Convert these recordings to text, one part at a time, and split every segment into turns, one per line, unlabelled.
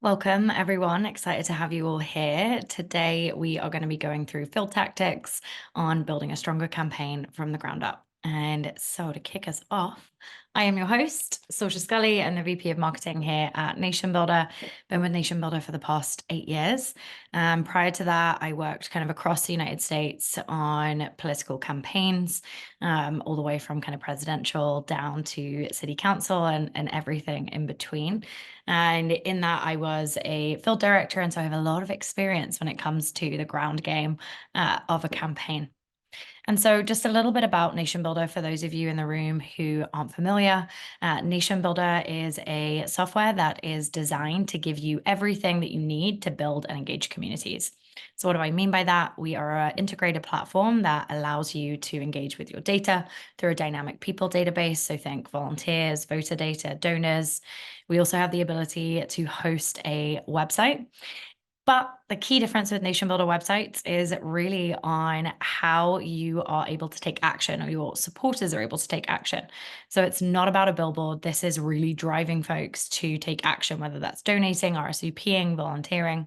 Welcome, everyone. Excited to have you all here. Today, we are going to be going through field tactics on building a stronger campaign from the ground up. And so, to kick us off, I am your host, Sorcha Scully, and the VP of Marketing here at NationBuilder. Been with NationBuilder for the past 8 years. Prior to that, I worked kind of across the United States on political campaigns, all the way from kind of presidential down to city council and everything in between. And in that, I was a field director. And so I have a lot of experience when it comes to the ground game of a campaign. And so, just a little bit about NationBuilder for those of you in the room who aren't familiar. NationBuilder is a software that is designed to give you everything that you need to build and engage communities. So, what do I mean by that? We are an integrated platform that allows you to engage with your data through a dynamic people database. So, think volunteers, voter data, donors. We also have the ability to host a website. But the key difference with NationBuilder websites is really on how you are able to take action, or your supporters are able to take action. So it's not about a billboard. This is really driving folks to take action, whether that's donating, RSVPing, volunteering.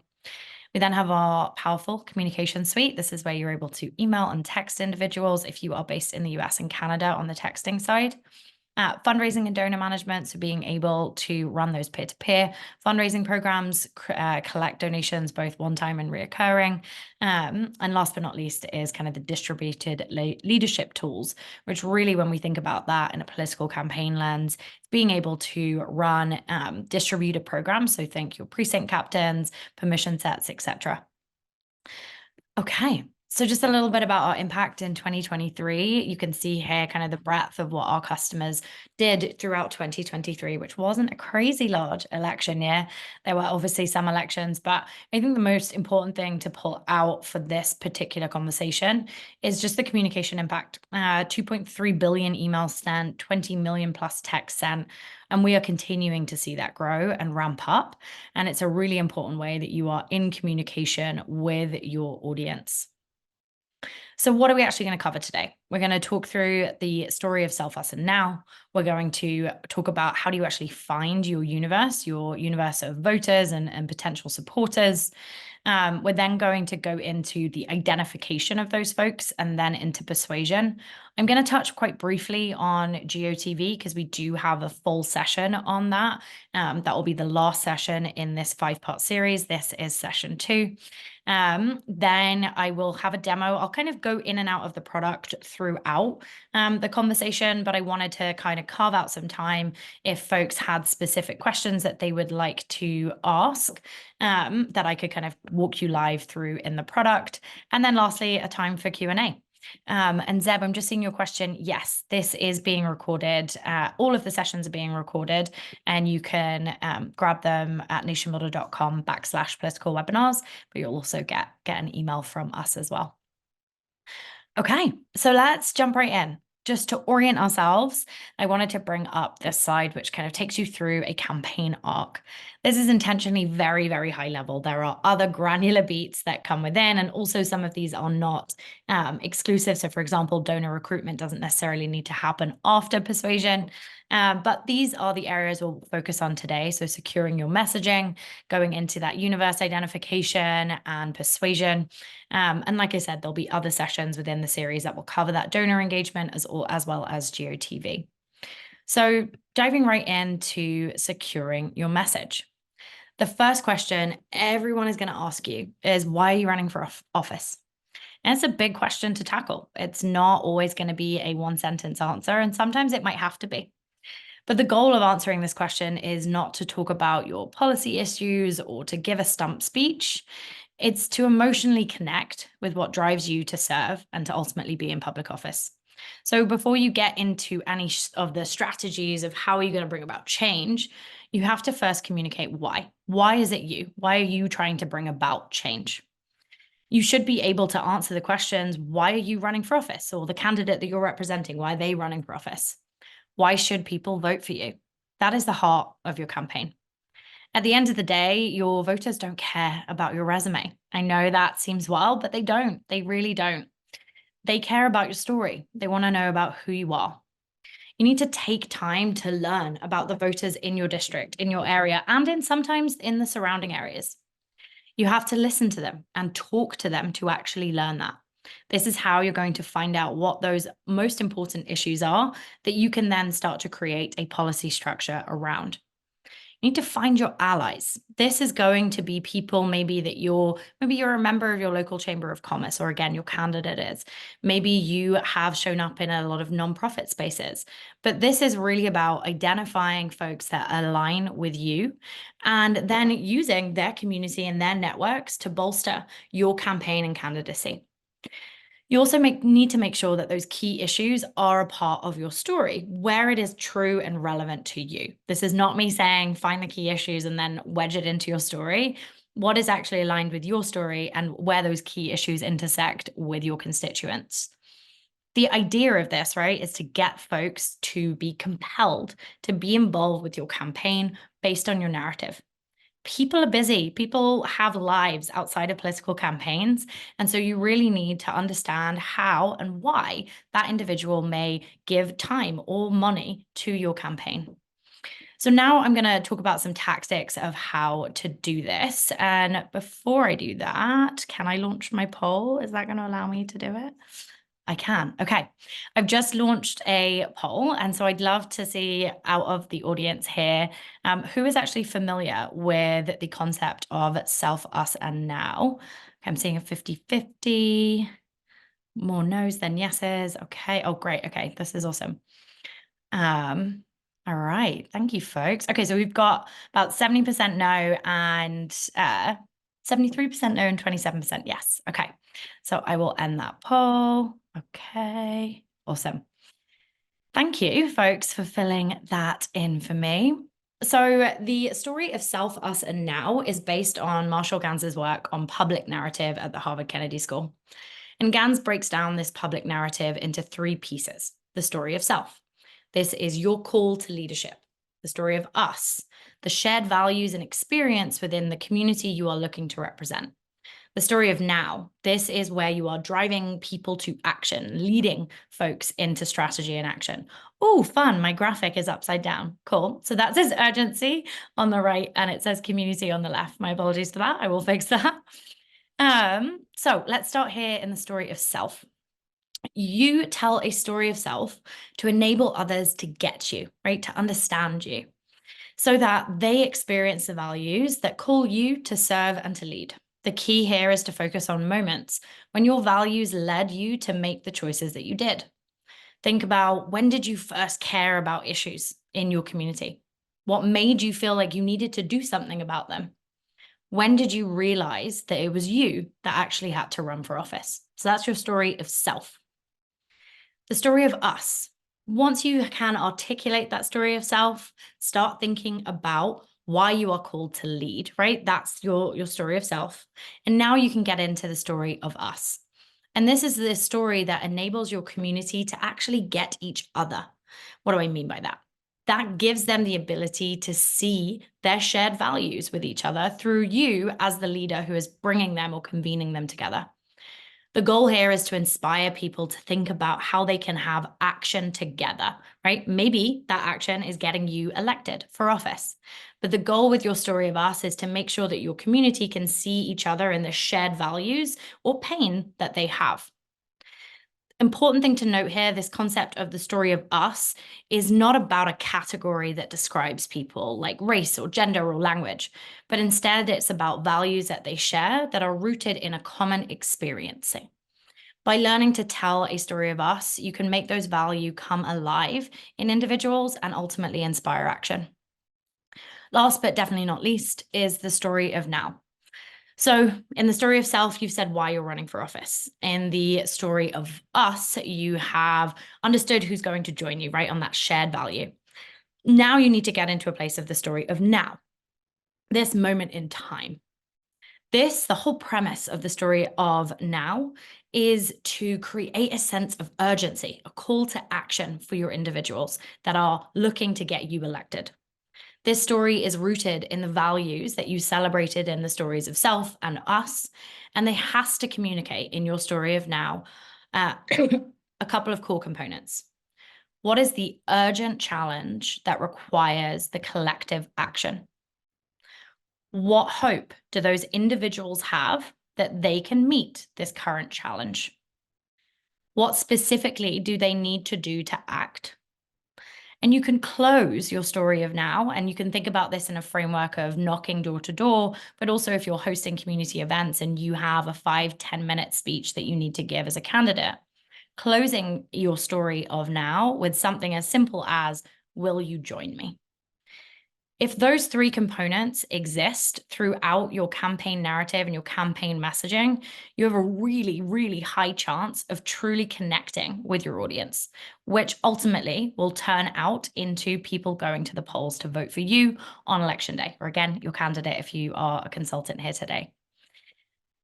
We then have our powerful communication suite. This is where you're able to email and text individuals if you are based in the US and Canada on the texting side. Fundraising and donor management, so being able to run those peer-to-peer fundraising programs, collect donations, both one-time and reoccurring. And last but not least is kind of the distributed leadership tools, which really, when we think about that in a political campaign lens, being able to run distributed programs. So think your precinct captains, permission sets, etc. Okay, so just a little bit about our impact in 2023. You can see here kind of the breadth of what our customers did throughout 2023, which wasn't a crazy large election year. There were obviously some elections, but I think the most important thing to pull out for this particular conversation is just the communication impact. 2.3 billion emails sent, 20 million plus texts sent, and we are continuing to see that grow and ramp up. And it's a really important way that you are in communication with your audience. So what are we actually going to cover today? We're going to talk through the story of Self, Us, and Now. We're going to talk about how do you actually find your universe of voters and potential supporters. We're then going to go into the identification of those folks and then into persuasion. I'm going to touch quite briefly on GOTV because we do have a full session on that. That will be the last session in this 5-part series. This is session 2. Then I will have a demo. I'll kind of go in and out of the product throughout the conversation, but I wanted to kind of carve out some time if folks had specific questions that they would like to ask, that I could kind of walk you live through in the product. And then lastly, a time for Q&A. And Zeb, I'm just seeing your question. Yes, this is being recorded. All of the sessions are being recorded, and you can grab them at nationbuilder.com/political webinars, but you'll also get an email from us as well. Okay, so let's jump right in. Just to orient ourselves, I wanted to bring up this slide, which kind of takes you through a campaign arc. This is intentionally very, very high level. There are other granular beats that come within, and also some of these are not exclusive. So for example, donor recruitment doesn't necessarily need to happen after persuasion. But these are the areas we'll focus on today. So securing your messaging, going into that universe identification and persuasion. And like I said, there'll be other sessions within the series that will cover that donor engagement as well as GOTV. So diving right into securing your message. The first question everyone is going to ask you is, why are you running for office? And it's a big question to tackle. It's not always going to be a one-sentence answer, and sometimes it might have to be. But the goal of answering this question is not to talk about your policy issues or to give a stump speech. It's to emotionally connect with what drives you to serve and to ultimately be in public office. So before you get into any of the strategies of how are you going to bring about change, you have to first communicate why. Why is it you? Why are you trying to bring about change? You should be able to answer the questions, why are you running for office? Or the candidate that you're representing, why are they running for office? Why should people vote for you? That is the heart of your campaign. At the end of the day, your voters don't care about your resume. I know that seems wild, but they don't. They really don't. They care about your story. They want to know about who you are. You need to take time to learn about the voters in your district, in your area, and sometimes in the surrounding areas. You have to listen to them and talk to them to actually learn that. This is how you're going to find out what those most important issues are that you can then start to create a policy structure around. You need to find your allies. This is going to be people maybe you're a member of your local chamber of commerce, or again, your candidate is. Maybe you have shown up in a lot of nonprofit spaces. But this is really about identifying folks that align with you and then using their community and their networks to bolster your campaign and candidacy. You also need to make sure that those key issues are a part of your story, where it is true and relevant to you. This is not me saying find the key issues and then wedge it into your story. What is actually aligned with your story and where those key issues intersect with your constituents. The idea of this, right, is to get folks to be compelled to be involved with your campaign based on your narrative. People are busy. People have lives outside of political campaigns. And so you really need to understand how and why that individual may give time or money to your campaign. So now I'm going to talk about some tactics of how to do this. And before I do that, can I launch my poll? Is that going to allow me to do it? I can. Okay. I've just launched a poll. And so I'd love to see out of the audience here, who is actually familiar with the concept of self, us, and now. Okay, I'm seeing a 50-50, more no's than yeses. Okay. Oh, great. Okay. This is awesome. All right. Thank you, folks. Okay. So we've got about 70% no and 73% no and 27% yes. Okay. So I will end that poll. Okay. Awesome. Thank you, folks, for filling that in for me. So the story of Self, Us, and Now is based on Marshall Ganz's work on public narrative at the Harvard Kennedy School. And Ganz breaks down this public narrative into 3 pieces. The story of self. This is your call to leadership. The story of us, the shared values and experience within the community you are looking to represent. The story of now. This is where you are driving people to action, leading folks into strategy and action. Oh, fun. My graphic is upside down. Cool. So that says urgency on the right and it says community on the left. My apologies for that. I will fix that. So let's start here in the story of self. You tell a story of self to enable others to get you, right? To understand you so that they experience the values that call you to serve and to lead. The key here is to focus on moments when your values led you to make the choices that you did. Think about, when did you first care about issues in your community? What made you feel like you needed to do something about them? When did you realize that it was you that actually had to run for office? So that's your story of self. The story of us. Once you can articulate that story of self, start thinking about why you are called to lead, right? That's your story of self. And now you can get into the story of us. And this is the story that enables your community to actually get each other. What do I mean by that? That gives them the ability to see their shared values with each other through you as the leader who is bringing them or convening them together. The goal here is to inspire people to think about how they can have action together, right? Maybe that action is getting you elected for office. But the goal with your story of us is to make sure that your community can see each other in the shared values or pain that they have. Important thing to note here, this concept of the story of us is not about a category that describes people like race or gender or language, but instead it's about values that they share that are rooted in a common experiencing. By learning to tell a story of us, you can make those values come alive in individuals and ultimately inspire action. Last but definitely not least is the story of now. So in the story of self, you've said why you're running for office. In the story of us, you have understood who's going to join you, right, on that shared value. Now you need to get into a place of the story of now, this moment in time. The whole premise of the story of now is to create a sense of urgency, a call to action for your individuals that are looking to get you elected. This story is rooted in the values that you celebrated in the stories of self and us, and they has to communicate in your story of now a couple of core components. What is the urgent challenge that requires the collective action? What hope do those individuals have that they can meet this current challenge? What specifically do they need to do to act? And you can close your story of now, and you can think about this in a framework of knocking door to door, but also if you're hosting community events and you have a 5-10 minute speech that you need to give as a candidate, closing your story of now with something as simple as, will you join me? If those three components exist throughout your campaign narrative and your campaign messaging, you have a really, really high chance of truly connecting with your audience, which ultimately will turn out into people going to the polls to vote for you on election day, or again, your candidate if you are a consultant here today.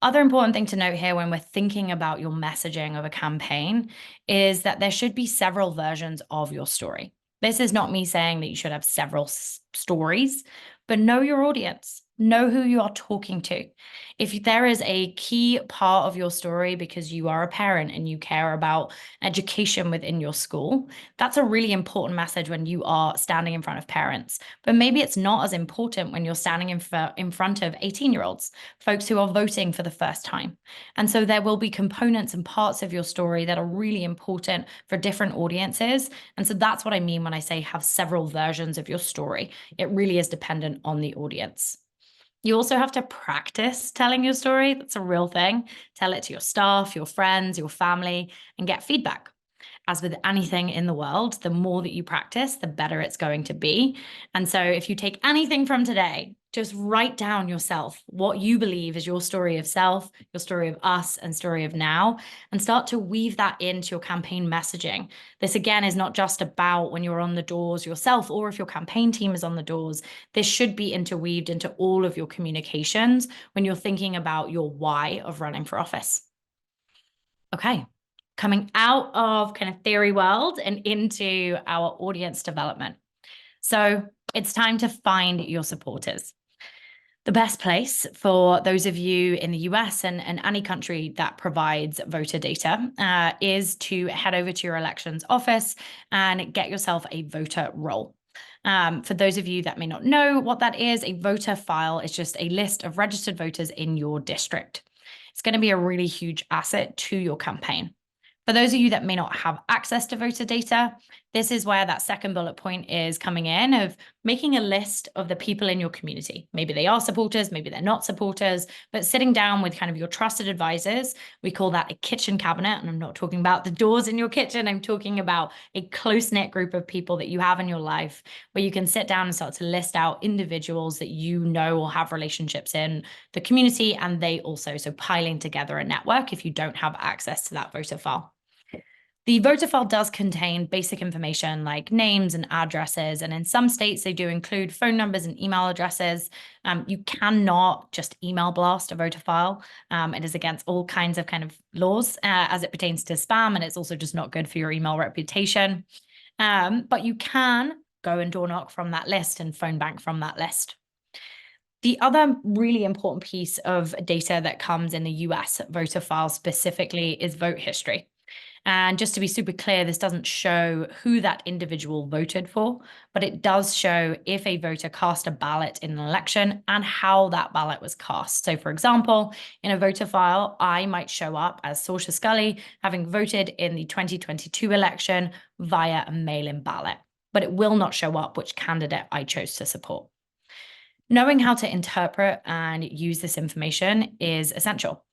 Other important thing to note here when we're thinking about your messaging of a campaign is that there should be several versions of your story. This is not me saying that you should have several stories, but know your audience, know who you are talking to. If there is a key part of your story because you are a parent and you care about education within your school, that's a really important message when you are standing in front of parents. But maybe it's not as important when you're standing in front of 18-year-olds, folks who are voting for the first time. And so there will be components and parts of your story that are really important for different audiences. And so that's what I mean when I say have several versions of your story. It really is dependent on the audience. You also have to practice telling your story. That's a real thing. Tell it to your staff, your friends, your family, and get feedback. As with anything in the world, the more that you practice, the better it's going to be. And so if you take anything from today, just write down yourself what you believe is your story of self, your story of us, and story of now, and start to weave that into your campaign messaging. This, again, is not just about when you're on the doors yourself, or if your campaign team is on the doors. This should be interweaved into all of your communications when you're thinking about your why of running for office. Okay, coming out of kind of theory world and into our audience development. So it's time to find your supporters. The best place for those of you in the US and any country that provides voter data is to head over to your elections office and get yourself a voter roll. For those of you that may not know what that is, a voter file is just a list of registered voters in your district. It's going to be a really huge asset to your campaign. For those of you that may not have access to voter data, this is where that second bullet point is coming in, of making a list of the people in your community. Maybe they are supporters, maybe they're not supporters, but sitting down with kind of your trusted advisors. We call that a kitchen cabinet. And I'm not talking about the doors in your kitchen. I'm talking about a close-knit group of people that you have in your life where you can sit down and start to list out individuals that you know or have relationships in the community, and they also, so piling together a network if you don't have access to that voter file. The voter file does contain basic information like names and addresses, and in some states they do include phone numbers and email addresses. You cannot just email blast a voter file. It is against all kinds of kind of laws as it pertains to spam, and it's also just not good for your email reputation. But you can go and door knock from that list and phone bank from that list. The other really important piece of data that comes in the US voter file specifically is vote history. And just to be super clear, this doesn't show who that individual voted for, but it does show if a voter cast a ballot in an election and how that ballot was cast. So for example, in a voter file, I might show up as Sorcha Scully, having voted in the 2022 election via a mail-in ballot, but it will not show up which candidate I chose to support. Knowing how to interpret and use this information is essential.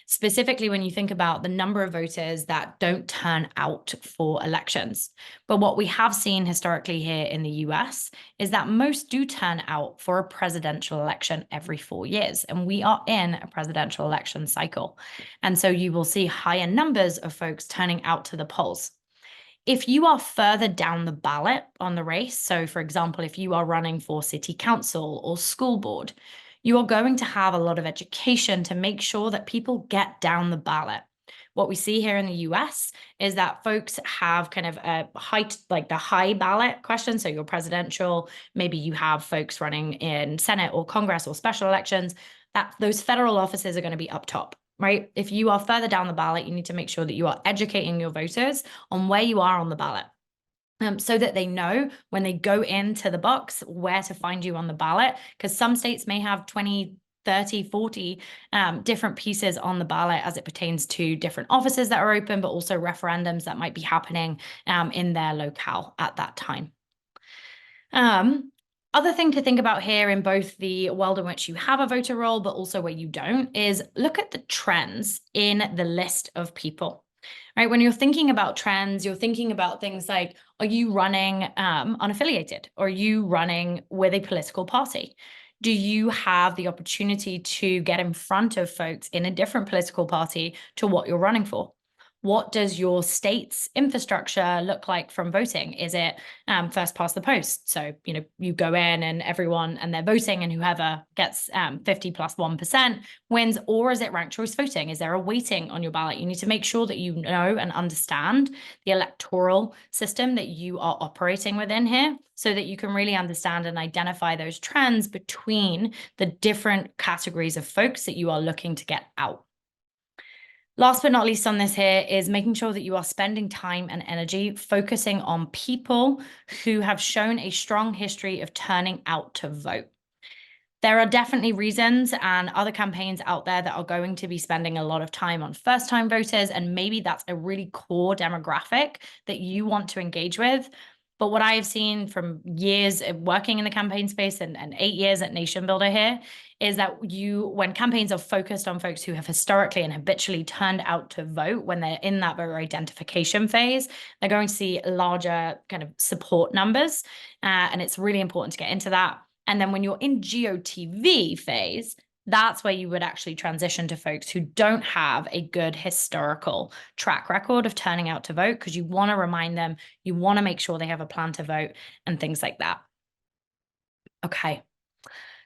Specifically, when you think about the number of voters that don't turn out for elections. But what we have seen historically here in the US is that most do turn out for a presidential election every 4 years. And we are in a presidential election cycle. And so you will see higher numbers of folks turning out to the polls. If you are further down the ballot on the race, so for example, if you are running for city council or school board, you are going to have a lot of education to make sure that people get down the ballot. What we see here in the US is that folks have kind of a height, like the high ballot question. So your presidential, maybe you have folks running in Senate or Congress or special elections, that those federal offices are going to be up top. Right? If you are further down the ballot, you need to make sure that you are educating your voters on where you are on the ballot. so that they know when they go into the box where to find you on the ballot, because some states may have 20, 30, 40 different pieces on the ballot as it pertains to different offices that are open, but also referendums that might be happening in their locale at that time. Other thing to think about here in both the world in which you have a voter roll, but also where you don't, is look at the trends in the list of people. Right? When you're thinking about trends, you're thinking about things like, are you running unaffiliated? Or are you running with a political party? Do you have the opportunity to get in front of folks in a different political party to what you're running for? What does your state's infrastructure look like from voting? Is it first past the post? So, you go in and everyone, and they're voting, and whoever gets 50 plus 1% wins, or is it ranked choice voting? Is there a weighting on your ballot? You need to make sure that you know and understand the electoral system that you are operating within here, so that you can really understand and identify those trends between the different categories of folks that you are looking to get out. Last but not least on this here is making sure that you are spending time and energy focusing on people who have shown a strong history of turning out to vote. There are definitely reasons and other campaigns out there that are going to be spending a lot of time on first-time voters, and maybe that's a really core demographic that you want to engage with. But what I have seen from years of working in the campaign space and 8 years at NationBuilder here is that when campaigns are focused on folks who have historically and habitually turned out to vote when they're in that voter identification phase, they're going to see larger kind of support numbers. And it's really important to get into that. And then when you're in GOTV phase, that's where you would actually transition to folks who don't have a good historical track record of turning out to vote, because you want to remind them, you want to make sure they have a plan to vote and things like that. Okay.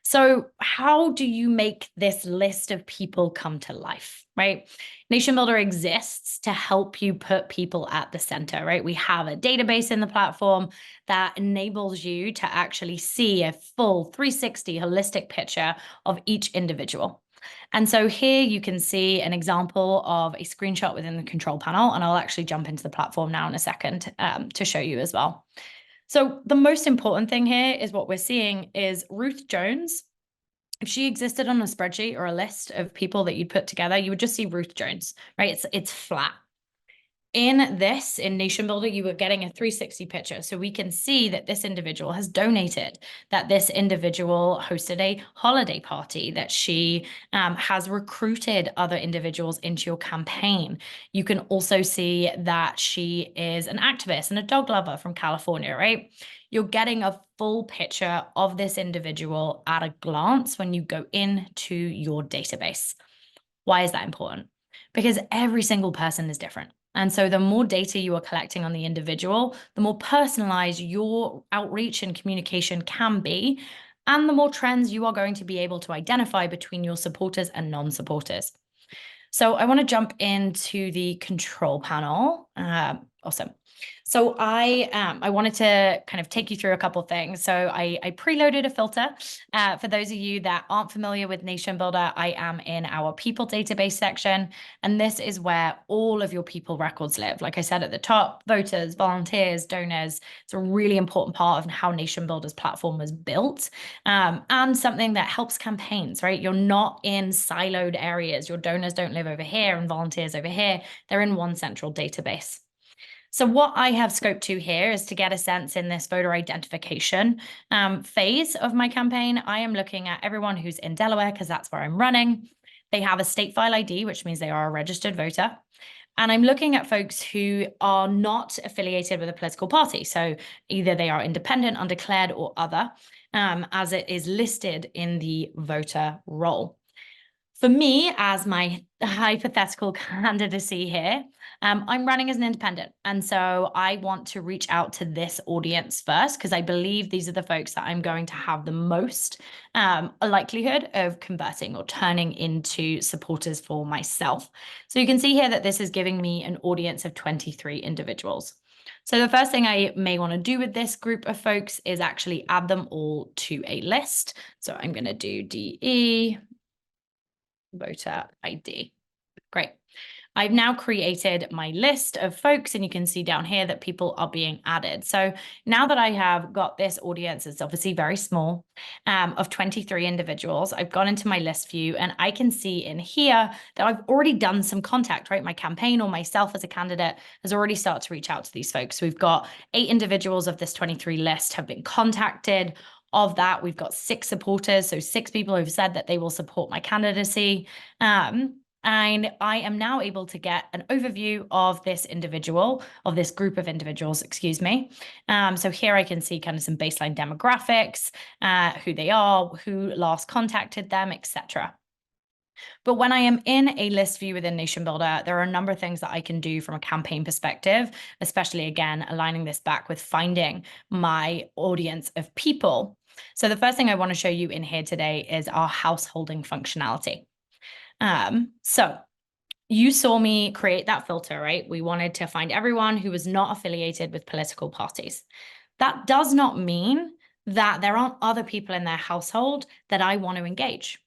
So how do you make this list of people come to life, right? NationBuilder exists to help you put people at the center, right? We have a database in the platform that enables you to actually see a full 360 holistic picture of each individual. And so here you can see an example of a screenshot within the control panel, and I'll actually jump into the platform now in a second to show you as well. So the most important thing here is what we're seeing is Ruth Jones. If she existed on a spreadsheet or a list of people that you'd put together, you would just see Ruth Jones, right? It's flat. In NationBuilder, you were getting a 360 picture. So we can see that this individual has donated, that this individual hosted a holiday party, that she has recruited other individuals into your campaign. You can also see that she is an activist and a dog lover from California, right? You're getting a full picture of this individual at a glance when you go into your database. Why is that important? Because every single person is different. And so the more data you are collecting on the individual, the more personalized your outreach and communication can be, and the more trends you are going to be able to identify between your supporters and non-supporters. So I want to jump into the control panel. Awesome. So I wanted to kind of take you through a couple of things. So I preloaded a filter. For those of you that aren't familiar with NationBuilder, I am in our people database section, and this is where all of your people records live. Like I said at the top, voters, volunteers, donors. It's a really important part of how NationBuilder's platform was built, and something that helps campaigns, right? You're not in siloed areas. Your donors don't live over here and volunteers over here. They're in one central database. So what I have scoped to here is to get a sense in this voter identification phase of my campaign. I am looking at everyone who's in Delaware because that's where I'm running. They have a state file ID, which means they are a registered voter. And I'm looking at folks who are not affiliated with a political party. So either they are independent, undeclared, or other, as it is listed in the voter roll. For me, as my hypothetical candidacy here, I'm running as an independent. And so I want to reach out to this audience first, because I believe these are the folks that I'm going to have the most likelihood of converting or turning into supporters for myself. So you can see here that this is giving me an audience of 23 individuals. So the first thing I may want to do with this group of folks is actually add them all to a list. So I'm going to do DE voter ID. Great. I've now created my list of folks, and you can see down here that people are being added. So now that I have got this audience, it's obviously very small, of 23 individuals, I've gone into my list view and I can see in here that I've already done some contact, right? My campaign or myself as a candidate has already started to reach out to these folks. So we've got 8 individuals of this 23 list have been contacted. Of that, we've got 6 supporters, so 6 people who've said that they will support my candidacy. And I am now able to get an overview of this individual, of this group of individuals, excuse me. So here I can see kind of some baseline demographics, who they are, who last contacted them, etc. But when I am in a list view within NationBuilder, there are a number of things that I can do from a campaign perspective, especially again, aligning this back with finding my audience of people. So the first thing I want to show you in here today is our householding functionality. So you saw me create that filter, right? We wanted to find everyone who was not affiliated with political parties. That does not mean that there aren't other people in their household that I want to engage.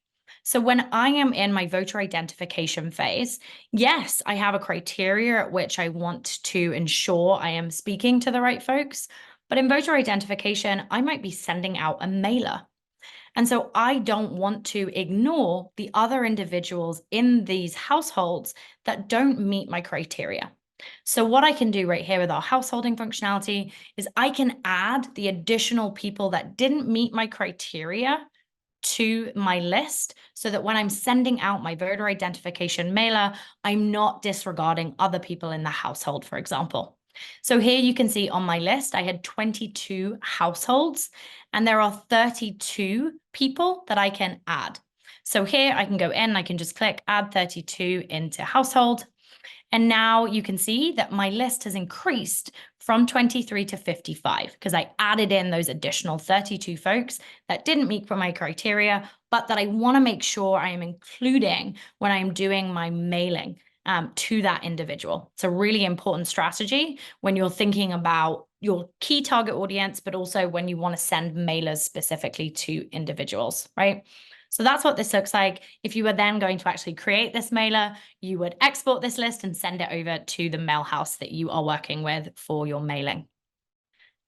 So when I am in my voter identification phase, yes, I have a criteria at which I want to ensure I am speaking to the right folks. But in voter identification, I might be sending out a mailer. And so I don't want to ignore the other individuals in these households that don't meet my criteria. So what I can do right here with our householding functionality is I can add the additional people that didn't meet my criteria to my list so that when I'm sending out my voter identification mailer, I'm not disregarding other people in the household, for example. So here you can see on my list, I had 22 households and there are 32 people that I can add. So here I can go in, I can just click add 32 into household. And now you can see that my list has increased from 23 to 55 because I added in those additional 32 folks that didn't meet my criteria, but that I want to make sure I am including when I'm doing my mailing to that individual. It's a really important strategy when you're thinking about your key target audience, but also when you want to send mailers specifically to individuals, right? So that's what this looks like. If you were then going to actually create this mailer, you would export this list and send it over to the mail house that you are working with for your mailing.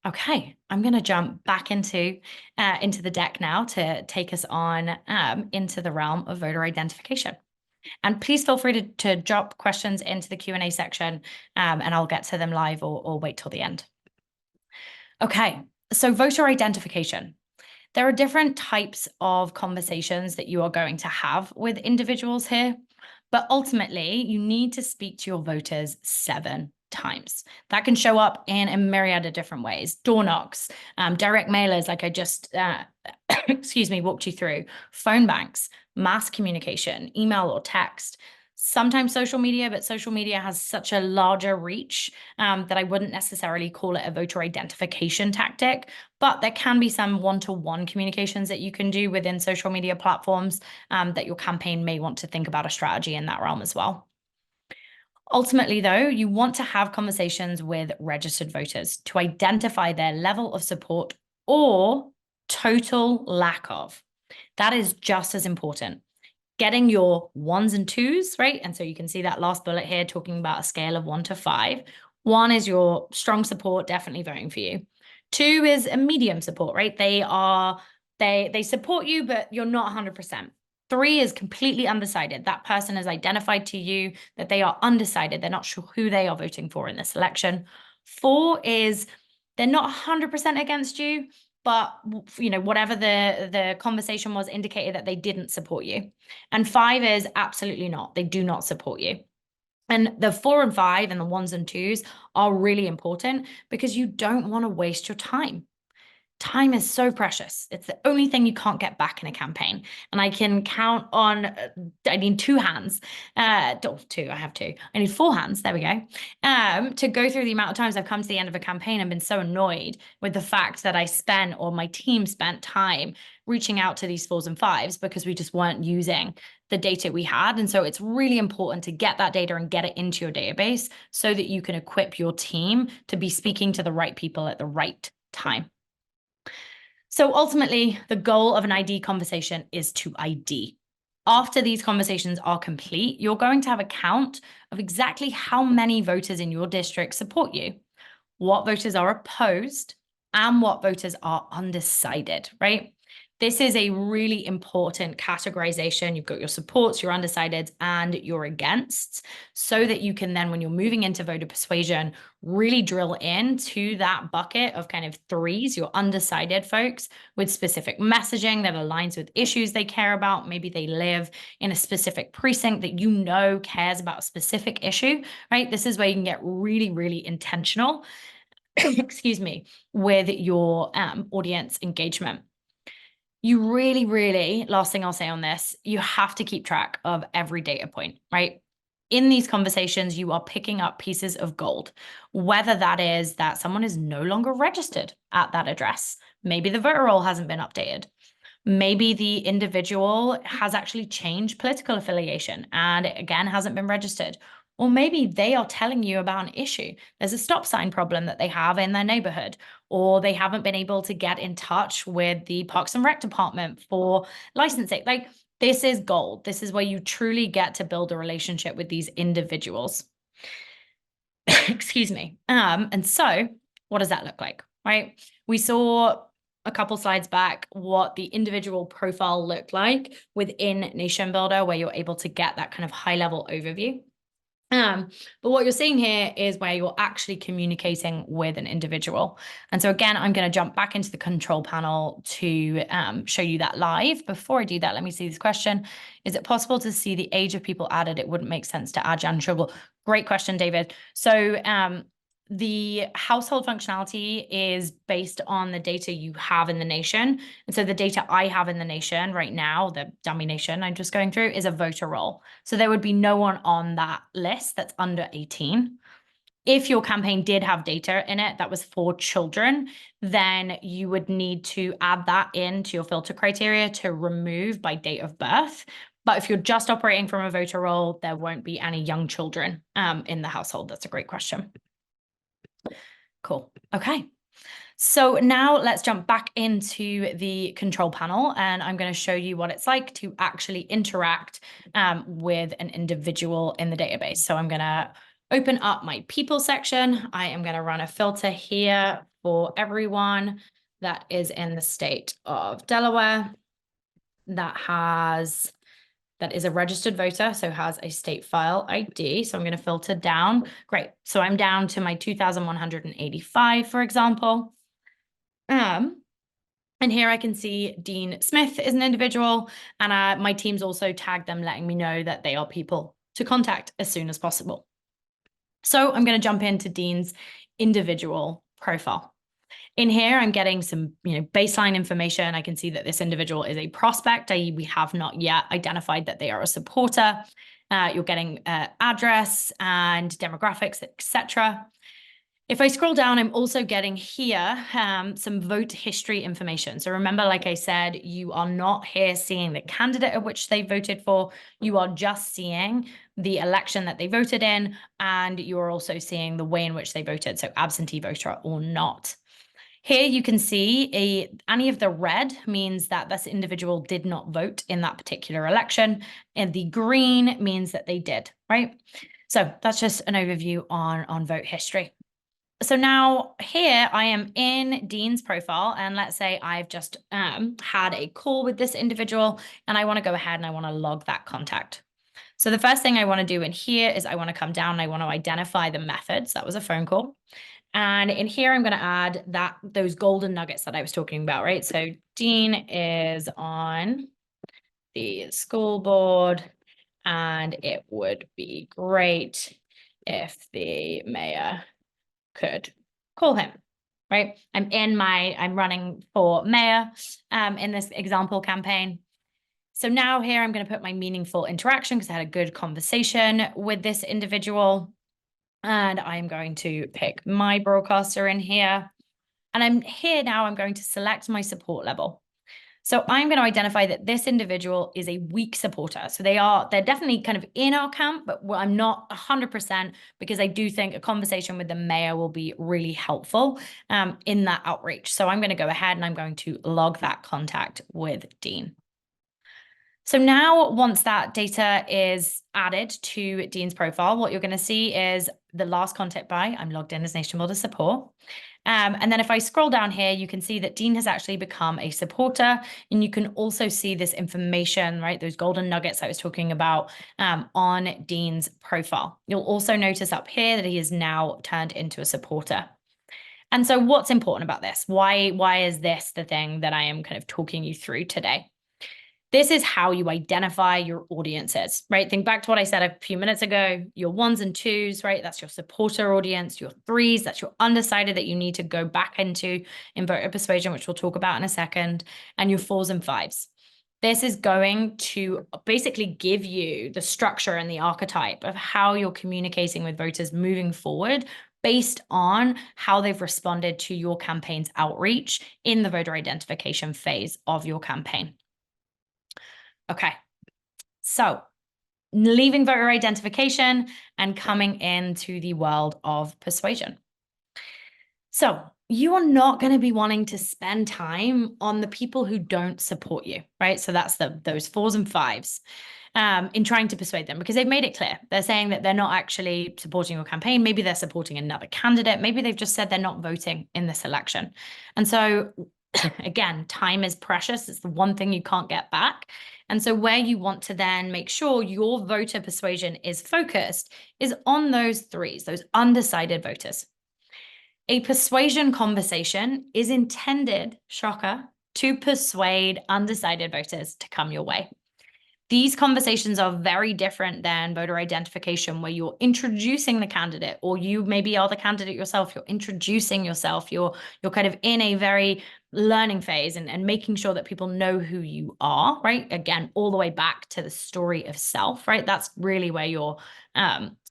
Okay, I'm going to jump back into the deck now to take us on into the realm of voter identification. And please feel free to drop questions into the Q&A section and I'll get to them live or wait till the end. Okay, so voter identification. There are different types of conversations that you are going to have with individuals here, but ultimately you need to speak to your voters 7 times. That can show up in a myriad of different ways. Door knocks, direct mailers, like I just, excuse me, walked you through, phone banks, mass communication, email or text, sometimes social media, but social media has such a larger reach that I wouldn't necessarily call it a voter identification tactic, but there can be some one-to-one communications that you can do within social media platforms that your campaign may want to think about a strategy in that realm as well. Ultimately, though, you want to have conversations with registered voters to identify their level of support or total lack of. That is just as important. Getting your 1s and 2s, right? And so you can see that last bullet here talking about a scale of 1 to 5. 1 is your strong support, definitely voting for you. 2 is a medium support, right? They support you, but you're not 100%. 3 is completely undecided. That person has identified to you that they are undecided. They're not sure who they are voting for in this election. 4 is they're not 100% against you, but whatever the conversation was indicated that they didn't support you. And 5 is absolutely not. They do not support you. And the 4 and 5 and the 1s and 2s are really important because you don't want to waste your time. Time is so precious. It's the only thing you can't get back in a campaign. And I can count on, I need 2 hands, 2, I have 2. I need 4 hands, there we go, to go through the amount of times I've come to the end of a campaign and been so annoyed with the fact that I spent, or my team spent time reaching out to these 4s and 5s because we just weren't using the data we had. And so it's really important to get that data and get it into your database so that you can equip your team to be speaking to the right people at the right time. So ultimately, the goal of an ID conversation is to ID. After these conversations are complete, you're going to have a count of exactly how many voters in your district support you, what voters are opposed, and what voters are undecided, right? This is a really important categorization. You've got your supports, your undecideds, and your againsts, so that you can then, when you're moving into voter persuasion, really drill into that bucket of kind of threes, your undecided folks, with specific messaging that aligns with issues they care about. Maybe they live in a specific precinct that you know cares about a specific issue, right? This is where you can get really, really intentional excuse me, with your audience engagement. You really, last thing I'll say on this, you have to keep track of every data point, right? In these conversations, you are picking up pieces of gold, whether that is that someone is no longer registered at that address. Maybe the voter roll hasn't been updated. Maybe the individual has actually changed political affiliation and again hasn't been registered. Or maybe they are telling you about an issue. There's a stop sign problem that they have in their neighborhood, or they haven't been able to get in touch with the Parks and Rec department for licensing. Like, this is gold. This is where you truly get to build a relationship with these individuals. Excuse me. And so what does that look like, right? We saw a couple slides back what the individual profile looked like within NationBuilder, where you're able to get that kind of high level overview. But what you're seeing here is where you're actually communicating with an individual. And so again, I'm going to jump back into the control panel to show you that live. Before I do that, let me see this question. Is it possible to see the age of people added? It wouldn't make sense to add young children. Great question, David. So the household functionality is based on the data you have in the nation. And so the data I have in the nation right now, the dummy nation I'm just going through, is a voter roll. So there would be no one on that list that's under 18. If your campaign did have data in it that was for children, then you would need to add that into your filter criteria to remove by date of birth. But if you're just operating from a voter roll, there won't be any young children in the household. That's a great question. Cool. Okay. So now let's jump back into the control panel, and I'm going to show you what it's like to actually interact with an individual in the database. So I'm going to open up my people section. I am going to run a filter here for everyone that is in the state of Delaware that is a registered voter, so has a state file ID. So I'm going to filter down. Great. So I'm down to my 2,185, for example. And here I can see Dean Smith is an individual, and my team's also tagged them, letting me know that they are people to contact as soon as possible. So I'm going to jump into Dean's individual profile. In here, I'm getting some baseline information. I can see that this individual is a prospect, i.e. we have not yet identified that they are a supporter. You're getting address and demographics, etc. If I scroll down, I'm also getting here some vote history information. So remember, like I said, you are not here seeing the candidate at which they voted for. You are just seeing the election that they voted in, and you are also seeing the way in which they voted, so absentee voter or not. Here you can see any of the red means that this individual did not vote in that particular election, and the green means that they did, right? So that's just an overview on vote history. So now here I am in Dean's profile, and let's say I've just had a call with this individual, and I want to go ahead and I want to log that contact. So the first thing I want to do in here is I want to come down and I want to identify the methods. That was a phone call. And in here, I'm going to add those golden nuggets that I was talking about, right? So Dean is on the school board, and it would be great if the mayor could call him, right? I'm running for mayor in this example campaign. So now here I'm going to put my meaningful interaction because I had a good conversation with this individual. And I'm going to pick my broadcaster in here. And I'm going to select my support level. So I'm going to identify that this individual is a weak supporter. So they're definitely kind of in our camp, but I'm not 100% because I do think a conversation with the mayor will be really helpful in that outreach. So I'm going to go ahead and I'm going to log that contact with Dean. So now once that data is added to Dean's profile, what you're going to see is the last contact by, I'm logged in as NationBuilder support. And then if I scroll down here, you can see that Dean has actually become a supporter, and you can also see this information, right? Those golden nuggets I was talking about on Dean's profile. You'll also notice up here that he is now turned into a supporter. And so what's important about this? Why is this the thing that I am kind of talking you through today? This is how you identify your audiences, right? Think back to what I said a few minutes ago, your ones and twos, right? That's your supporter audience, your threes, that's your undecided that you need to go back into in voter persuasion, which we'll talk about in a second, and your fours and fives. This is going to basically give you the structure and the archetype of how you're communicating with voters moving forward based on how they've responded to your campaign's outreach in the voter identification phase of your campaign. Okay, so leaving voter identification and coming into the world of persuasion. So you are not going to be wanting to spend time on the people who don't support you, right? So that's those fours and fives in trying to persuade them, because they've made it clear. They're saying that they're not actually supporting your campaign. Maybe they're supporting another candidate. Maybe they've just said they're not voting in this election. And so again, time is precious. It's the one thing you can't get back. And so where you want to then make sure your voter persuasion is focused is on those threes, those undecided voters. A persuasion conversation is intended, shocker, to persuade undecided voters to come your way. These conversations are very different than voter identification, where you're introducing the candidate, or you maybe are the candidate yourself. You're introducing yourself. You're kind of in a very learning phase and making sure that people know who you are, right? Again, all the way back to the story of self, right? That's really where your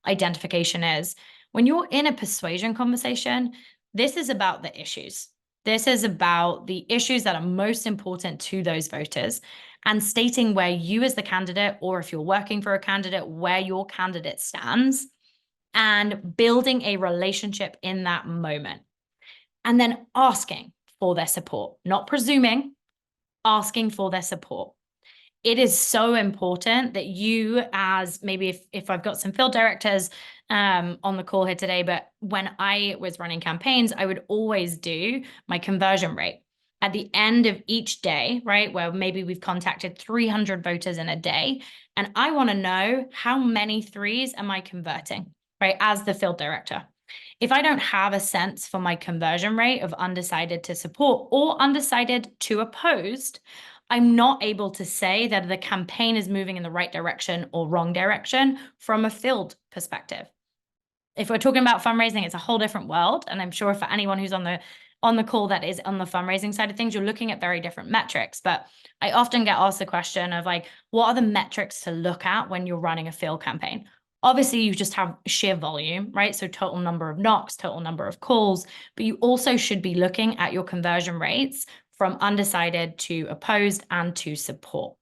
identification is. When you're in a persuasion conversation, this is about the issues. This is about the issues that are most important to those voters, and stating where you as the candidate, or if you're working for a candidate, where your candidate stands, and building a relationship in that moment. And then asking for their support, not presuming, asking for their support. It is so important that you, as maybe if I've got some field directors on the call here today, but when I was running campaigns, I would always do my conversion rate at the end of each day, right? Where maybe we've contacted 300 voters in a day, and I want to know how many threes am I converting, right? As the field director. If I don't have a sense for my conversion rate of undecided to support or undecided to opposed, I'm not able to say that the campaign is moving in the right direction or wrong direction from a field perspective. If we're talking about fundraising, it's a whole different world. And I'm sure for anyone who's on the call that is on the fundraising side of things, you're looking at very different metrics. But I often get asked the question of like, what are the metrics to look at when you're running a field campaign? Obviously, you just have sheer volume, right? So total number of knocks, total number of calls, but you also should be looking at your conversion rates from undecided to opposed and to support.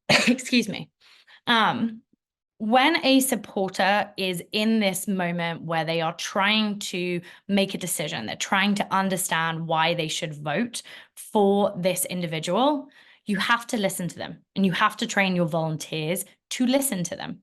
Excuse me. When a supporter is in this moment where they are trying to make a decision, they're trying to understand why they should vote for this individual, you have to listen to them, and you have to train your volunteers to listen to them.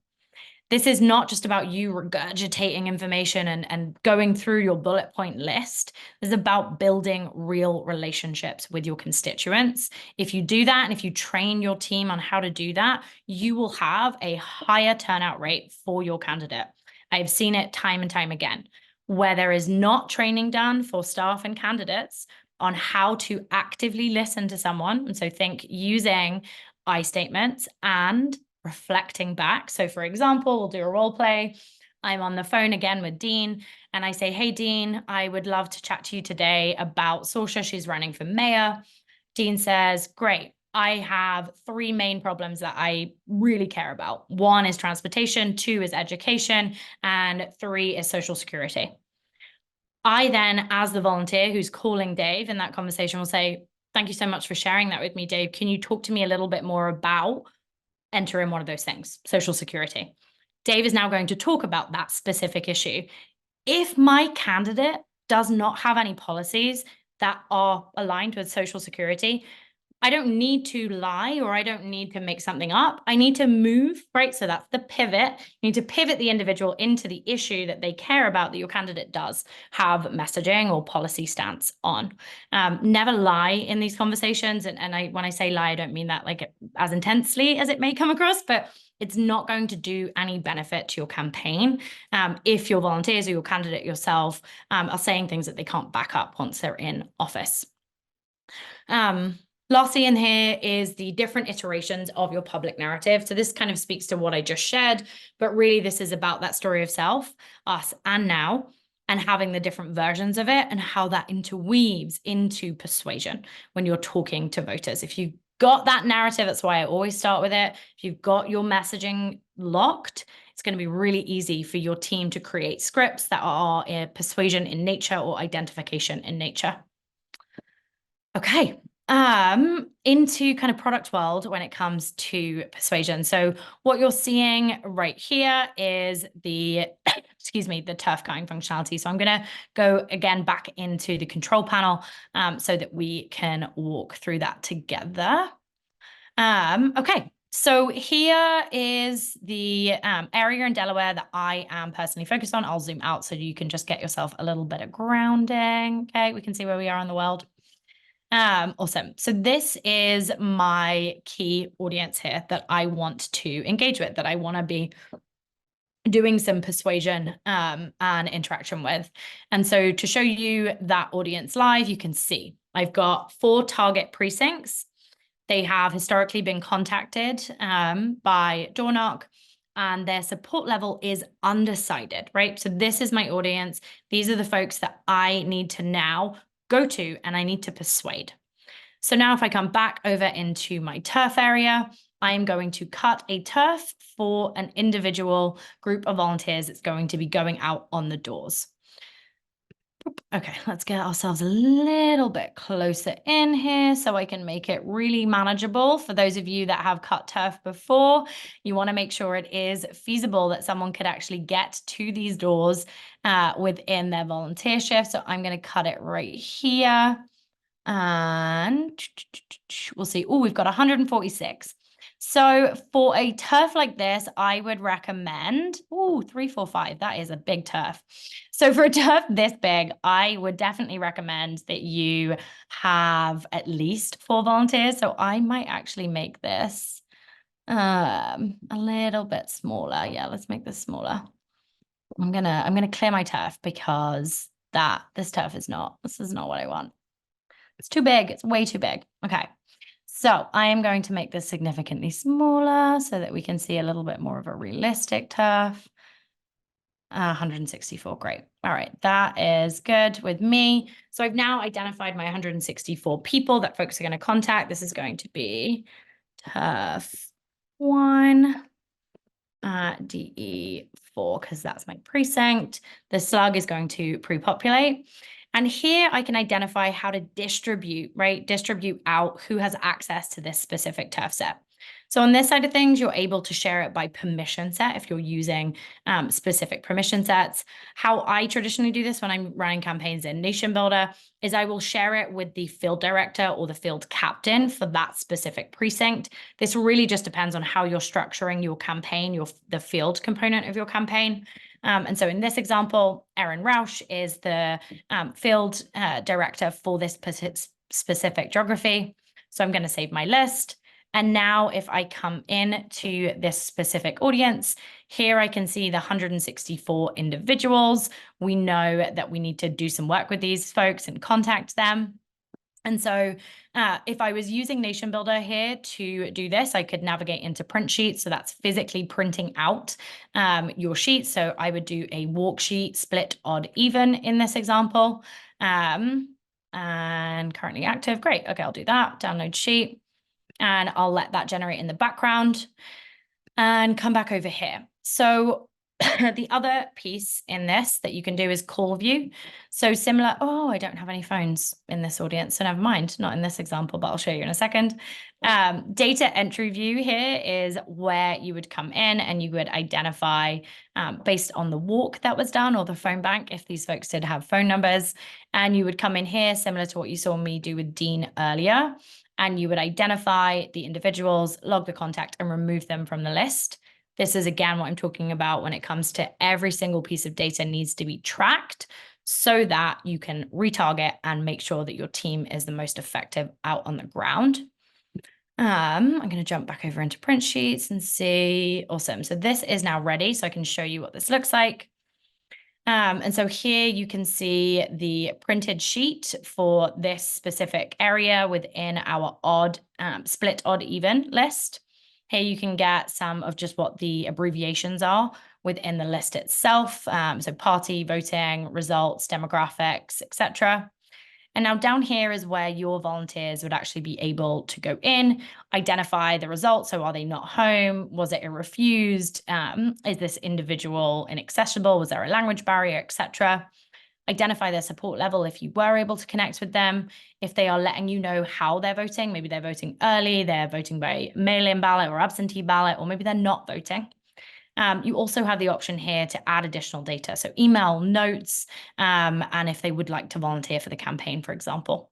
This is not just about you regurgitating information and going through your bullet point list. This is about building real relationships with your constituents. If you do that, and if you train your team on how to do that, you will have a higher turnout rate for your candidate. I've seen it time and time again, where there is not training done for staff and candidates on how to actively listen to someone. And so think using I statements and reflecting back. So for example, we'll do a role play. I'm on the phone again with Dean, and I say, hey, Dean, I would love to chat to you today about Sorcha. She's running for mayor. Dean says, great. I have three main problems that I really care about. One is transportation, two is education, and three is social security. I then, as the volunteer who's calling Dave in that conversation, will say, thank you so much for sharing that with me, Dave. Can you talk to me a little bit more about enter in one of those things, social security? Dave is now going to talk about that specific issue. If my candidate does not have any policies that are aligned with social security, I don't need to lie, or I don't need to make something up. I need to move, right? So that's the pivot. You need to pivot the individual into the issue that they care about, that your candidate does have messaging or policy stance on. Never lie in these conversations. And when I say lie, I don't mean that like as intensely as it may come across, but it's not going to do any benefit to your campaign if your volunteers or your candidate yourself are saying things that they can't back up once they're in office. Lastly in here is the different iterations of your public narrative. So this kind of speaks to what I just shared, but really this is about that story of self, us, and now, and having the different versions of it and how that interweaves into persuasion when you're talking to voters. If you've got that narrative, that's why I always start with it. If you've got your messaging locked, it's going to be really easy for your team to create scripts that are persuasion in nature or identification in nature. Okay, into kind of product world when it comes to persuasion. So what you're seeing right here is the, excuse me, the turf guiding functionality. So I'm gonna go again back into the control panel so that we can walk through that together. Okay, so here is the area in Delaware that I am personally focused on. I'll zoom out so you can just get yourself a little bit of grounding. Okay, we can see where we are in the world. Awesome. So this is my key audience here that I want to engage with, that I want to be doing some persuasion and interaction with. And so to show you that audience live, you can see I've got 4 target precincts. They have historically been contacted by door knock, and their support level is undecided, right? So this is my audience. These are the folks that I need to now go to and I need to persuade. So now if I come back over into my turf area, I am going to cut a turf for an individual group of volunteers that's going to be going out on the doors. Okay, let's get ourselves a little bit closer in here so I can make it really manageable. For those of you that have cut turf before, you want to make sure it is feasible that someone could actually get to these doors within their volunteer shift. So I'm going to cut it right here. And we'll see. Oh, we've got 146. So for a turf like this, I would recommend, 345. That is a big turf. So for a turf this big, I would definitely recommend that you have at least 4 volunteers. So I might actually make this a little bit smaller. Yeah, let's make this smaller. I'm gonna clear my turf because this turf is not what I want. It's too big. It's way too big. Okay. So I am going to make this significantly smaller so that we can see a little bit more of a realistic turf. 164. Great. All right. That is good with me. So I've now identified my 164 people that folks are going to contact. This is going to be turf 1. DE4, because that's my precinct. The slug is going to pre-populate. And here I can identify how to distribute, right? Distribute out who has access to this specific turf set. So on this side of things, you're able to share it by permission set if you're using specific permission sets. How I traditionally do this when I'm running campaigns in NationBuilder is I will share it with the field director or the field captain for that specific precinct. This really just depends on how you're structuring your campaign, the field component of your campaign. And so in this example, Erin Rausch is the field director for this specific geography. So I'm going to save my list. And now if I come in to this specific audience, here I can see the 164 individuals. We know that we need to do some work with these folks and contact them. And so if I was using NationBuilder here to do this, I could navigate into print sheets. So that's physically printing out your sheet. So I would do a walk sheet, split, odd, even in this example. And currently active. Great. Okay, I'll do that. Download sheet. And I'll let that generate in the background and come back over here. So the other piece in this that you can do is call view. So similar, I don't have any phones in this audience, so never mind, not in this example, but I'll show you in a second. Data entry view here is where you would come in and you would identify based on the walk that was done or the phone bank, if these folks did have phone numbers, and you would come in here similar to what you saw me do with Dean earlier. and you would identify the individuals, log the contact, and remove them from the list. This is, again, what I'm talking about when it comes to every single piece of data needs to be tracked so that you can retarget and make sure that your team is the most effective out on the ground. I'm going to jump back over into print sheets and see. Awesome. So this is now ready. So I can show you what this looks like. And so here you can see the printed sheet for this specific area within our odd, split odd even list. Here you can get some of just what the abbreviations are within the list itself. So party, voting, results, demographics, etc. And now down here is where your volunteers would actually be able to go in, identify the results. So are they not home? Was it a refused? Is this individual inaccessible? Was there a language barrier, etc.? Identify their support level if you were able to connect with them. If they are letting you know how they're voting, maybe they're voting early, they're voting by mail-in ballot or absentee ballot, or maybe they're not voting. You also have the option here to add additional data, so email, notes, and if they would like to volunteer for the campaign, for example.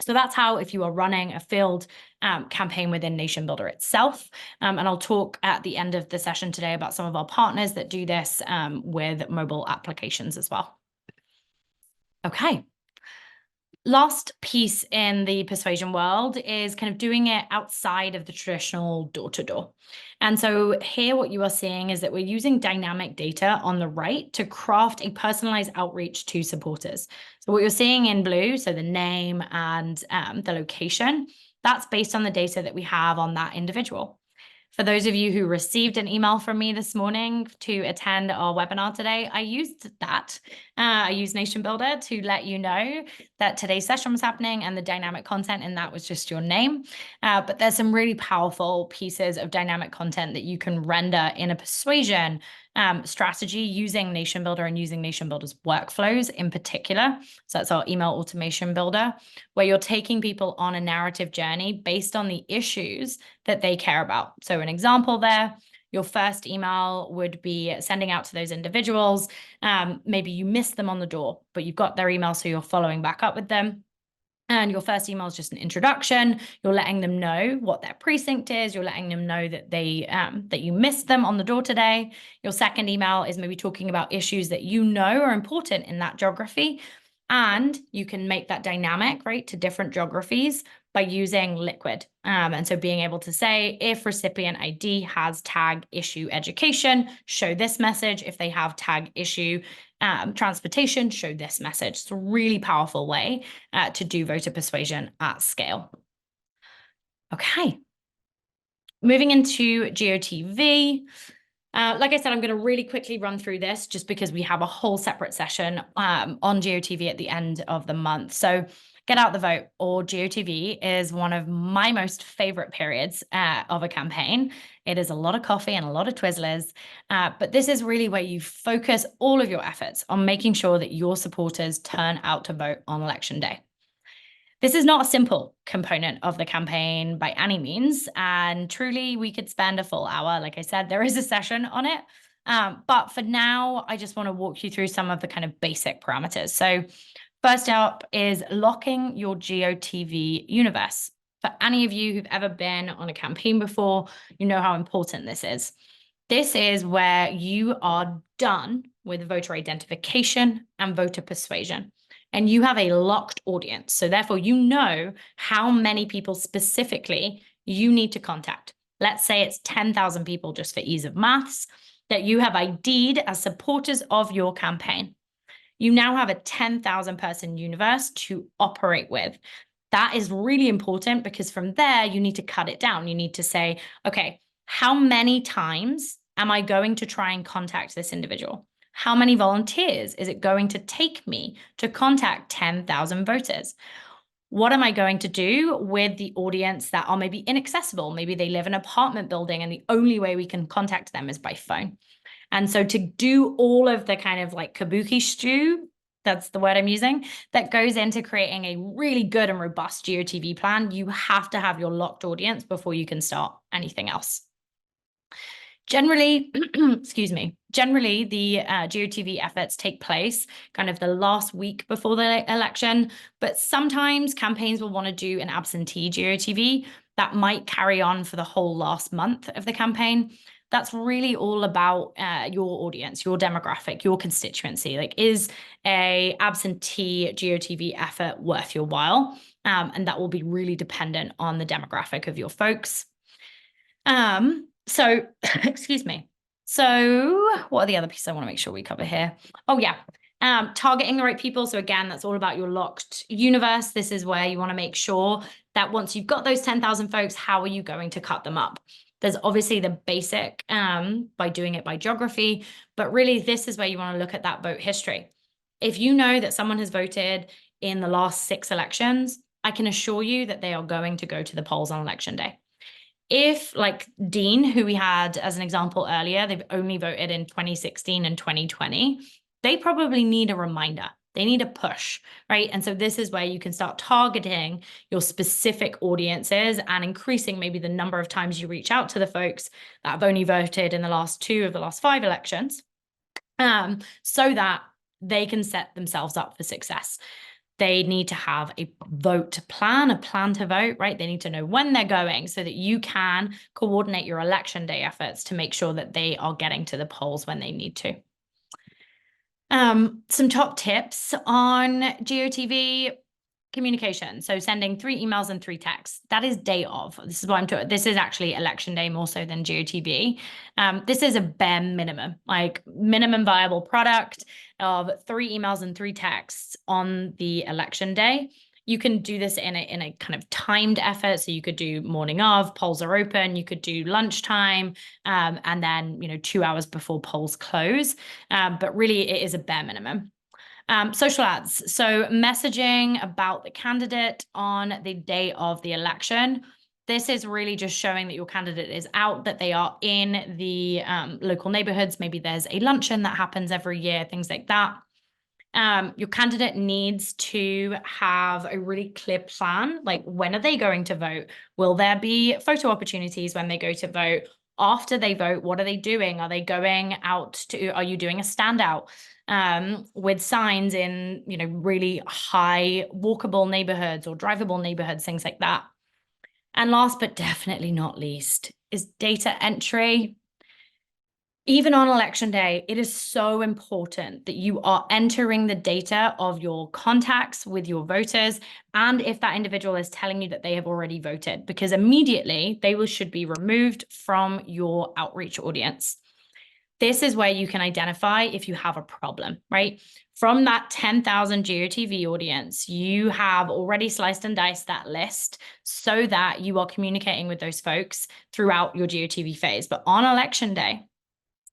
So that's how, if you are running a field campaign within NationBuilder itself. And I'll talk at the end of the session today about some of our partners that do this with mobile applications as well. Okay. Last piece in the persuasion world is kind of doing it outside of the traditional door-to-door. And so here what you are seeing is that we're using dynamic data on the right to craft a personalized outreach to supporters. So what you're seeing in blue, so the name and the location, that's based on the data that we have on that individual. For those of you who received an email from me this morning to attend our webinar today, I used that. I used NationBuilder to let you know that today's session was happening and the dynamic content in that was just your name. But there's some really powerful pieces of dynamic content that you can render in a persuasion strategy using NationBuilder and using NationBuilder's workflows in particular. So that's our email automation builder, where you're taking people on a narrative journey based on the issues that they care about. So an example there, your first email would be sending out to those individuals. Maybe you missed them on the door, but you've got their email, so you're following back up with them. And your first email is just an introduction. You're letting them know what their precinct is. You're letting them know that that you missed them on the door today. Your second email is maybe talking about issues that you know are important in that geography. And you can make that dynamic, right, to different geographies by using Liquid. And so being able to say, if recipient ID has tag issue education, show this message. If they have tag issue transportation, show this message. It's a really powerful way to do voter persuasion at scale. Okay. Moving into GOTV. Like I said, I'm going to really quickly run through this just because we have a whole separate session on GOTV at the end of the month. So Get Out the Vote, or GOTV, is one of my most favorite periods of a campaign. It is a lot of coffee and a lot of Twizzlers, but this is really where you focus all of your efforts on making sure that your supporters turn out to vote on election day. This is not a simple component of the campaign by any means, and truly we could spend a full hour. Like I said, there is a session on it, but for now, I just want to walk you through some of the kind of basic parameters. So first up is locking your GOTV universe. For any of you who've ever been on a campaign before, you know how important this is. This is where you are done with voter identification and voter persuasion, and you have a locked audience. So therefore, you know how many people specifically you need to contact. Let's say it's 10,000 people, just for ease of maths, that you have ID'd as supporters of your campaign. You now have a 10,000 person universe to operate with. That is really important because from there, you need to cut it down. You need to say, okay, how many times am I going to try and contact this individual? How many volunteers is it going to take me to contact 10,000 voters? What am I going to do with the audience that are maybe inaccessible? Maybe they live in an apartment building and the only way we can contact them is by phone. And so to do all of the kind of like kabuki stew, that's the word I'm using, that goes into creating a really good and robust GOTV plan, you have to have your locked audience before you can start anything else. Generally, excuse me, generally the GOTV efforts take place kind of the last week before the election, but sometimes campaigns will want to do an absentee GOTV that might carry on for the whole last month of the campaign. That's really all about your audience, your demographic, your constituency. Like, is a absentee GOTV effort worth your while? And that will be really dependent on the demographic of your folks. So, excuse me. So what are the other pieces I want to make sure we cover here? Oh, yeah. Targeting the right people. So again, that's all about your locked universe. This is where you want to make sure that once you've got those 10,000 folks, how are you going to cut them up? There's obviously the basic by doing it by geography, but really this is where you want to look at that vote history. If you know that someone has voted in the last 6 elections, I can assure you that they are going to go to the polls on election day. If, like Dean, who we had as an example earlier, they've only voted in 2016 and 2020, they probably need a reminder. They need a push, right? And so this is where you can start targeting your specific audiences and increasing maybe the number of times you reach out to the folks that have only voted in the last 2 of the last 5 elections, so that they can set themselves up for success. They need to have a vote plan, a plan to vote, right? They need to know when they're going so that you can coordinate your election day efforts to make sure that they are getting to the polls when they need to. Some top tips on GOTV communication. So sending 3 emails and 3 texts. That is day of. This is what I'm talking. This is actually election day more so than GOTV. This is a bare minimum, like minimum viable product of 3 emails and 3 texts on the election day. You can do this in a kind of timed effort. So you could do morning of, polls are open. You could do lunchtime, and then 2 hours before polls close. But really, it is a bare minimum. Social ads. So messaging about the candidate on the day of the election. This is really just showing that your candidate is out, that they are in the local neighborhoods. Maybe there's a luncheon that happens every year, things like that. Your candidate needs to have a really clear plan. Like, when are they going to vote? Will there be photo opportunities when they go to vote? After they vote, what are they doing? Are they going out to, are you doing a standout with signs in, really high walkable neighborhoods or drivable neighborhoods, things like that? And last but definitely not least is data entry. Even on election day, it is so important that you are entering the data of your contacts with your voters, and if that individual is telling you that they have already voted, because immediately they should be removed from your outreach audience. This is where you can identify if you have a problem, right? From that 10,000 GOTV audience, you have already sliced and diced that list so that you are communicating with those folks throughout your GOTV phase. But on election day,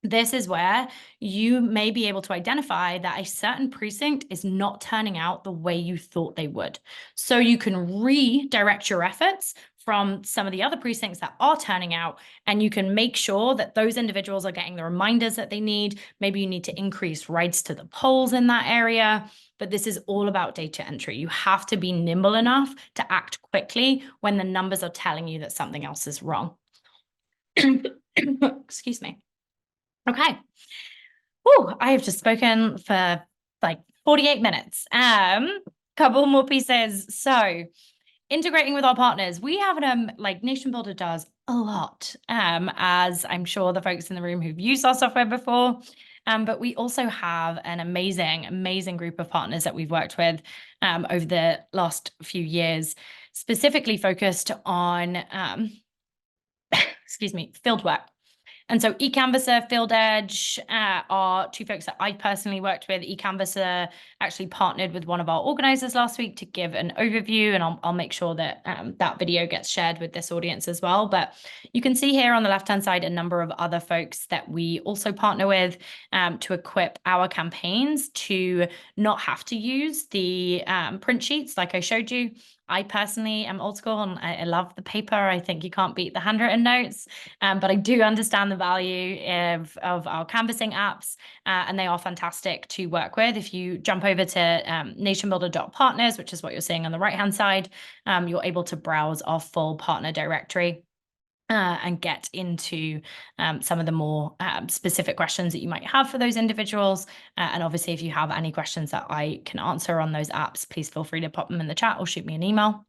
this is where you may be able to identify that a certain precinct is not turning out the way you thought they would. So you can redirect your efforts from some of the other precincts that are turning out, and you can make sure that those individuals are getting the reminders that they need. Maybe you need to increase rides to the polls in that area, but this is all about data entry. You have to be nimble enough to act quickly when the numbers are telling you that something else is wrong. Excuse me. Okay. Oh, I have just spoken for like 48 minutes. Couple more pieces. So integrating with our partners, we have like NationBuilder does a lot, as I'm sure the folks in the room who've used our software before. But we also have an amazing group of partners that we've worked with over the last few years, specifically focused on excuse me, field work. And so eCanvasser, Field Edge are 2 folks that I personally worked with. eCanvasser actually partnered with one of our organizers last week to give an overview, and I'll make sure that that video gets shared with this audience as well. But you can see here on the left-hand side a number of other folks that we also partner with to equip our campaigns to not have to use the print sheets like I showed you. I personally am old school and I love the paper. I think you can't beat the handwritten notes, but I do understand the value of our canvassing apps, and they are fantastic to work with. If you jump over to nationbuilder.partners, which is what you're seeing on the right-hand side, you're able to browse our full partner directory. and get into some of the more specific questions that you might have for those individuals. And obviously, if you have any questions that I can answer on those apps, please feel free to pop them in the chat or shoot me an email.